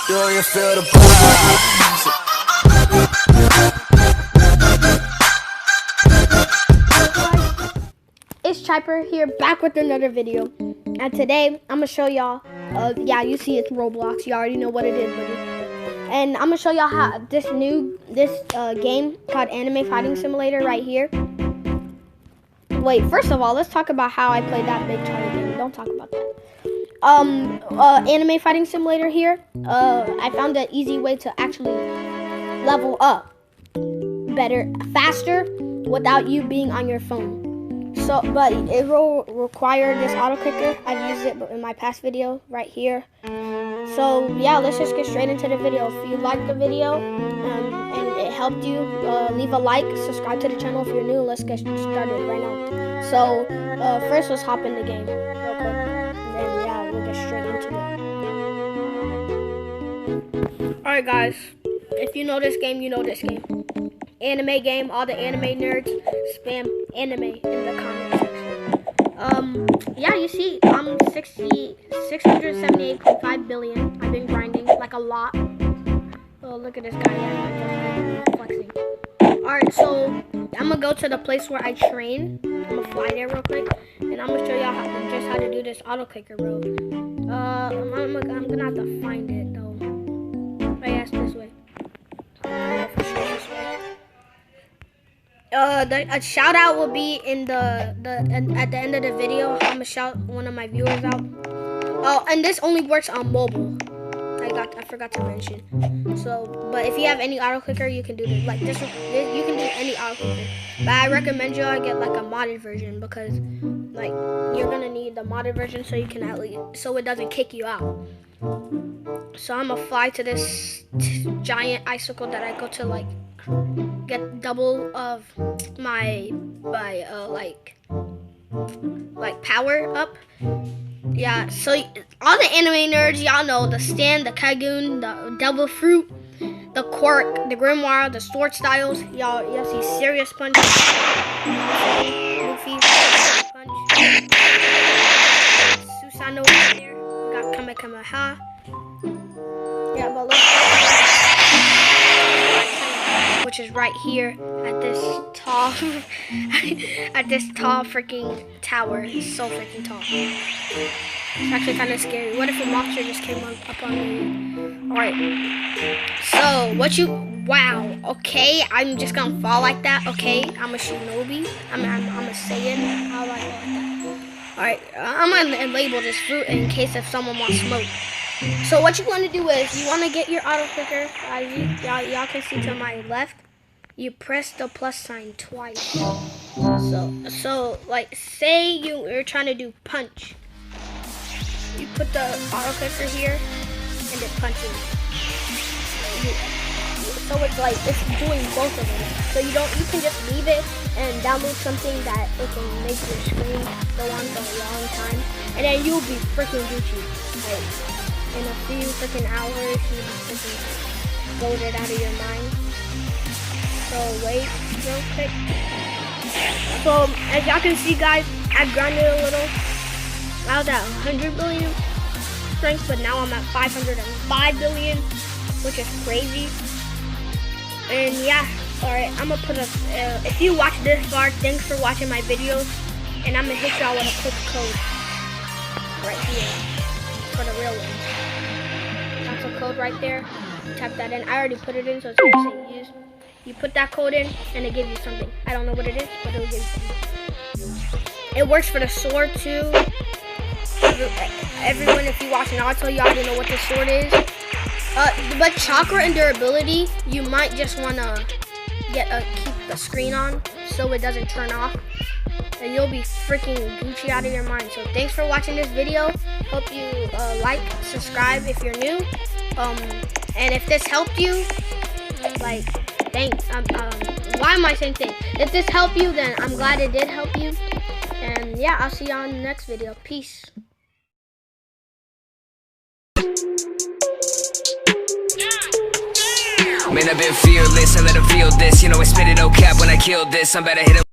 Do you feel the vibes? It's Chipper here, back with another video. And today, I'm gonna show y'all, yeah, you see it's Roblox. You already know what it is, buddy. And I'm gonna show y'all how this game called Anime Fighting Simulator right here. Wait, first of all, let's talk about how I played that big Charlie game. Don't talk about that. Anime Fighting Simulator here. I found an easy way to actually level up better, faster, without you being on your phone. So, but it will require this AUTOCLICKER. I've used it in my past video right here. So yeah, let's just get straight into the video. If you liked the video and it helped you, leave a like, subscribe to the channel if you're new. Let's get started right now. So first, let's hop in the game real quick, and then yeah, we'll get straight into it. All right, guys. If you know this game, you know this game. Anime game. All the anime nerds spam anime in the comment section. Yeah, you see, I'm 678.5 billion. I've been grinding like a lot. Oh, look at this guy. Yeah, flexing. Alright, so I'm gonna go to the place where I train. I'm gonna fly there real quick, and I'm gonna show y'all how to do this AUTOCLICKER, bro. I'm gonna have to find it though. Oh yeah, it's this way. For sure this way. A shout out will be in at the end of the video. I'm gonna shout one of my viewers out. Oh, and this only works on mobile. I forgot to mention. So, but if you have any AUTOCLICKER, you can do this. Like this, you can do any AUTOCLICKER. But I recommend you all get like a modded version, because like you're gonna need the modded version so you can so it doesn't kick you out. So I'm gonna fly to this giant icicle that I go to like get double of my power up. Yeah, so all the anime nerds, y'all know the stand, the Kagoon, the devil fruit, the Quark, the Grimoire, the sword styles. Y'all see Serious Punch, Luffy Punch, Susanoo right there. Got Kamehameha. Yeah, but let's which is right here at this tall freaking tower. It's so freaking tall. It's actually kind of scary. What if a monster just came up on me? Alright. So wow. Okay, I'm just gonna fall like that. Okay, I'm a shinobi. I'm a Saiyan. How do I go like that? Alright, I'm gonna label this fruit in case if someone wants smoke. So what you want to do is, you want to get your AUTOCLICKER, y'all can see to my left, you press the plus sign twice. So like, say you're trying to do punch, you put the AUTOCLICKER here, and it punches. So it's like, it's doing both of them. So you can just leave it and download something that it can make your screen go on for a long time, and then you'll be freaking Gucci. Like, in a few freaking hours, you'll be freaking goaded out of your mind. So wait real quick. So as y'all can see, guys, I grinded a little. I was at 100 billion strength, but now I'm at 505 billion, which is crazy. And yeah, alright, I'm gonna put if you watch this far, thanks for watching my videos, and I'm gonna hit y'all with a quick code right here for the real ones. That's a code right there. Type that in. I already put it in, so it's gonna say use. You put that code in, and it gives you something. I don't know what it is, but it'll give you something. It works for the sword too. Everyone, if you watch Naruto, you already know what this sword is. But chakra and durability, you might just wanna keep the screen on so it doesn't turn off, and you'll be freaking Gucci out of your mind. So thanks for watching this video. Hope you like, subscribe if you're new. And if this helped you, like, thanks. Why am I saying thanks? If this helped you, then I'm glad it did help you. And yeah, I'll see y'all in the next video. Peace. Man, I've been fearless, I let them feel this. You know I spit it no cap when I killed this. I'm about to hit